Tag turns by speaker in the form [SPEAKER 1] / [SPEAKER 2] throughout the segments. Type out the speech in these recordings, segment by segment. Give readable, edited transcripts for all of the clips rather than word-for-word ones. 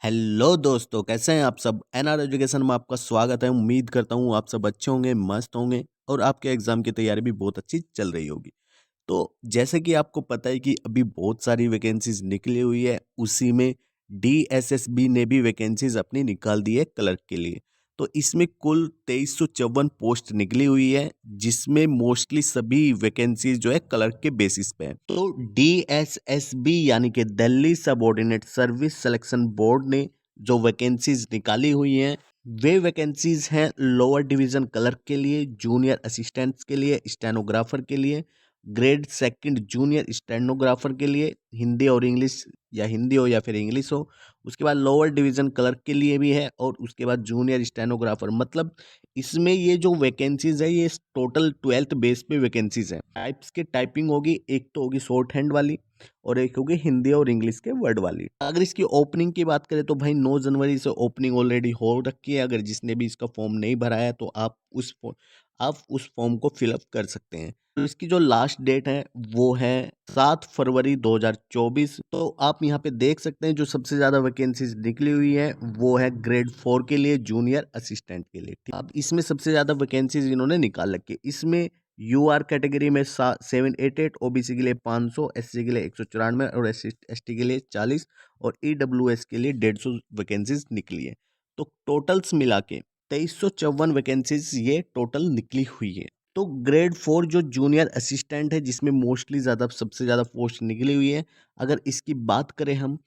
[SPEAKER 1] Hello दोस्तों, कैसे हैं आप सब। एनआर एजुकेशन में आपका स्वागत है। उम्मीद करता हूँ आप सब अच्छे होंगे, मस्त होंगे और आपके एग्जाम की तैयारी भी बहुत अच्छी चल रही होगी। तो जैसे कि आपको पता है कि अभी बहुत सारी वैकेंसीज निकली हुई है, उसी में डीएसएसबी ने भी वैकेंसीज अपनी निकाल दी है क्लर्क के लिए। तो इसमें कुल 2354 पोस्ट निकली हुई है, जिसमें मोस्टली सभी वैकेंसीज जो है क्लर्क के बेसिस पे है। तो डीएसएसबी यानी कि Delhi subordinate service selection board ने जो वैकेंसीज निकाली हुई हैं, वे वैकेंसीज हैं लोअर डिवीजन क्लर्क के लिए, जूनियर असिस्टेंट्स के लिए, स्टेनोग्राफर के लिए, ग्रेड सेकंड जूनियर स्टेनोग्राफर के लिए, हिंदी और इंग्लिश या हिंदी हो या फिर इंग्लिश हो। उसके बाद लोअर डिवीजन क्लर्क के लिए भी है और उसके बाद जूनियर स्टेनोग्राफर। मतलब इसमें ये जो वैकेंसीज है ये टोटल 12th बेस पे वैकेंसीज है। टाइप्स के टाइपिंग होगी, एक तो होगी शॉर्ट हैंड वाली और एक होगी हिंदी और इंग्लिश के वर्ड वाली। अगर इसकी ओपनिंग की बात करें तो भाई 9 जनवरी से ओपनिंग ऑलरेडी हो रखी है। अगर जिसने भी इसका फॉर्म नहीं भरा है तो आप उस फॉर्म को फिलअप कर सकते हैं। तो इसकी जो लास्ट डेट है वो है 7 फरवरी 2024। तो आप यहाँ पे देख सकते हैं जो सबसे ज़्यादा वैकेंसीज निकली हुई है वो है ग्रेड 4 के लिए, जूनियर असिस्टेंट के लिए। अब इसमें सबसे ज़्यादा वैकेंसीज इन्होंने निकाल रखी है। इसमें यूआर कैटेगरी में 788, ओबीसी के लिए 500, एससी के लिए 194 और एसटी के लिए 40 और ईडब्ल्यूएस के लिए 150 वैकेंसीज निकली है। तो टोटल्स मिला के 2354 वैकेंसीज ये टोटल निकली हुई है। तो ग्रेड 4 जो जूनियर असिस्टेंट है, जिसमें मोस्टली ज़्यादा सबसे ज़्यादा पोस्ट निकली हुई है, अगर इसकी बात करें हम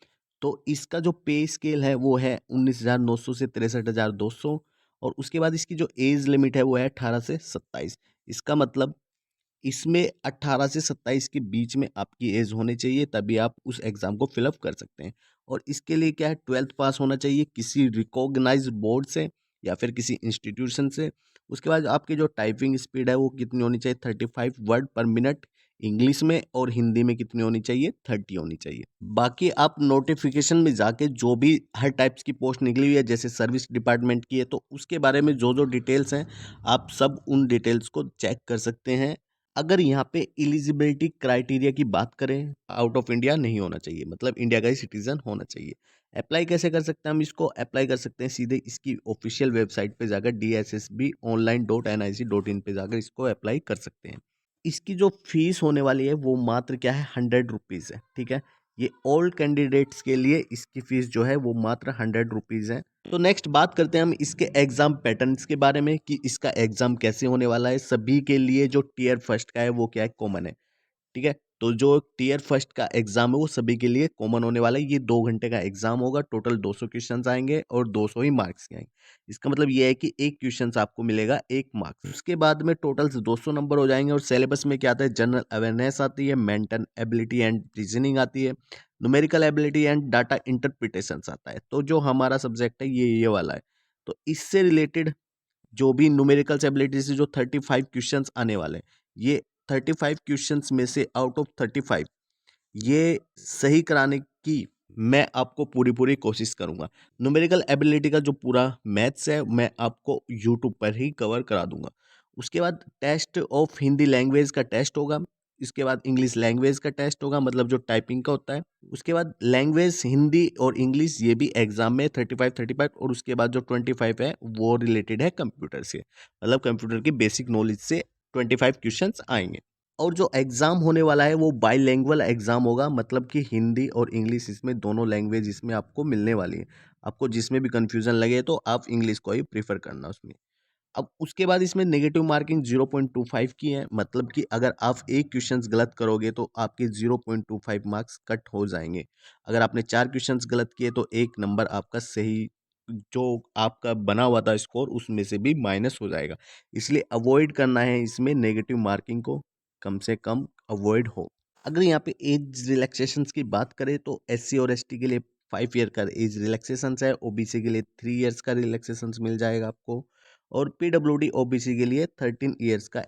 [SPEAKER 1] तो इसका जो पे स्केल है वो है 19,900 से 63,200 और उसके बाद इसकी जो एज लिमिट है वो है 18 से 27। इसका मतलब इसमें 18 से 27 के बीच में आपकी एज होनी चाहिए, तभी आप उस एग्ज़ाम को फिलअप कर सकते हैं। और इसके लिए क्या है, 12th पास होना चाहिए किसी रिकॉग्नाइज्ड बोर्ड से या फिर किसी इंस्टीट्यूशन से। उसके बाद आपकी जो टाइपिंग स्पीड है वो कितनी होनी चाहिए, 35 वर्ड पर मिनट इंग्लिश में, और हिंदी में कितनी होनी चाहिए, 30 होनी चाहिए। बाकी आप नोटिफिकेशन में जाके जो भी हर टाइप्स की पोस्ट निकली हुई है, जैसे सर्विस डिपार्टमेंट की है, तो उसके बारे में जो जो डिटेल्स हैं आप सब उन डिटेल्स को चेक कर सकते हैं। अगर यहाँ पे एलिजिबिलिटी क्राइटेरिया की बात करें, आउट ऑफ इंडिया नहीं होना चाहिए, मतलब इंडिया का ही सिटीजन होना चाहिए। अप्लाई कैसे कर सकते हैं हम इसको, अप्लाई कर सकते हैं सीधे इसकी ऑफिशियल वेबसाइट पे जाकर dssbonline.nic.in पे जाकर इसको अप्लाई कर सकते हैं। इसकी जो फीस होने वाली है वो मात्र क्या है, 100 रुपीज़ है। ठीक है, ये ऑल कैंडिडेट्स के लिए इसकी फीस जो है वो मात्र 100 रुपीज़ है। तो नेक्स्ट बात करते हैं हम इसके एग्जाम पैटर्न्स के बारे में कि इसका एग्जाम कैसे होने वाला है। सभी के लिए जो टीयर फर्स्ट का है वो क्या है, कॉमन है। ठीक है, तो जो टीयर फर्स्ट का एग्जाम है वो सभी के लिए कॉमन होने वाला है। ये 2 घंटे का एग्जाम होगा, टोटल 200 क्वेश्चंस आएंगे और 200 ही मार्क्स के आएंगे। इसका मतलब ये है कि एक क्वेश्चंस आपको मिलेगा 1 मार्क्स। उसके बाद में टोटल 200 नंबर हो जाएंगे। और सिलेबस में क्या आता है, जनरल अवेयरनेस आती है, मेंटल एबिलिटी एंड रीजनिंग आती है, numerical ability and data interpretation आता है। तो जो हमारा सब्जेक्ट है ये वाला है। तो इससे रिलेटेड जो भी न्यूमेरिकल्स एबिलिटी से जो 35 क्वेश्चंस आने वाले हैं, ये 35 क्वेश्चंस में से आउट ऑफ 35 ये सही कराने की मैं आपको पूरी पूरी कोशिश करूंगा। न्यूमेरिकल एबिलिटी का जो पूरा मैथ्स है मैं आपको यूट्यूब पर ही कवर करा दूंगा। उसके बाद टेस्ट ऑफ हिंदी लैंग्वेज का टेस्ट होगा। इसके बाद इंग्लिश लैंग्वेज का टेस्ट होगा, मतलब जो टाइपिंग का होता है। उसके बाद लैंग्वेज हिंदी और इंग्लिश ये भी एग्जाम में 35 और उसके बाद जो 25 है वो रिलेटेड है कंप्यूटर से, मतलब कंप्यूटर की बेसिक नॉलेज से 25 क्वेश्चंस आएंगे। और जो एग्ज़ाम होने वाला है वो बाइलैंग्वेज एग्ज़ाम होगा, मतलब कि हिंदी और इंग्लिश इसमें दोनों लैंग्वेज इसमें आपको मिलने वाली है। आपको जिसमें भी कन्फ्यूज़न लगे तो आप इंग्लिश को ही प्रेफ़र करना उसमें। अब उसके बाद इसमें नेगेटिव मार्किंग 0.25 की है, मतलब कि अगर आप एक क्वेश्चंस गलत करोगे तो आपके 0.25 मार्क्स कट हो जाएंगे। अगर आपने 4 क्वेश्चंस गलत किए तो 1 नंबर आपका सही जो आपका बना हुआ था स्कोर उसमें से भी माइनस हो जाएगा। इसलिए अवॉइड करना है इसमें नेगेटिव मार्किंग को, कम से कम अवॉइड हो। अगर यहाँ पे एज रिलैक्सेशंस की बात करें तो एससी और एसटी के लिए 5 ईयर का एज रिलैक्सेशंस है, ओबीसी के लिए 3 ईयर्स का रिलैक्सेशंस मिल जाएगा आपको, और पीडब्ल्यूडी ओबीसी के लिए 13 ईयर्स का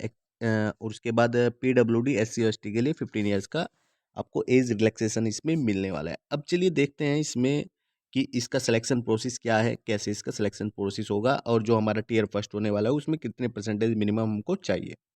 [SPEAKER 1] और उसके बाद पीडब्ल्यूडी एससी और एसटी के लिए 15 ईयर्स का आपको एज रिलैक्सेशन इसमें मिलने वाला है। अब चलिए देखते हैं इसमें कि इसका सिलेक्शन प्रोसेस क्या है, कैसे इसका सिलेक्शन प्रोसेस होगा और जो हमारा टीयर फर्स्ट होने वाला है उसमें कितने परसेंटेज मिनिमम हमको चाहिए।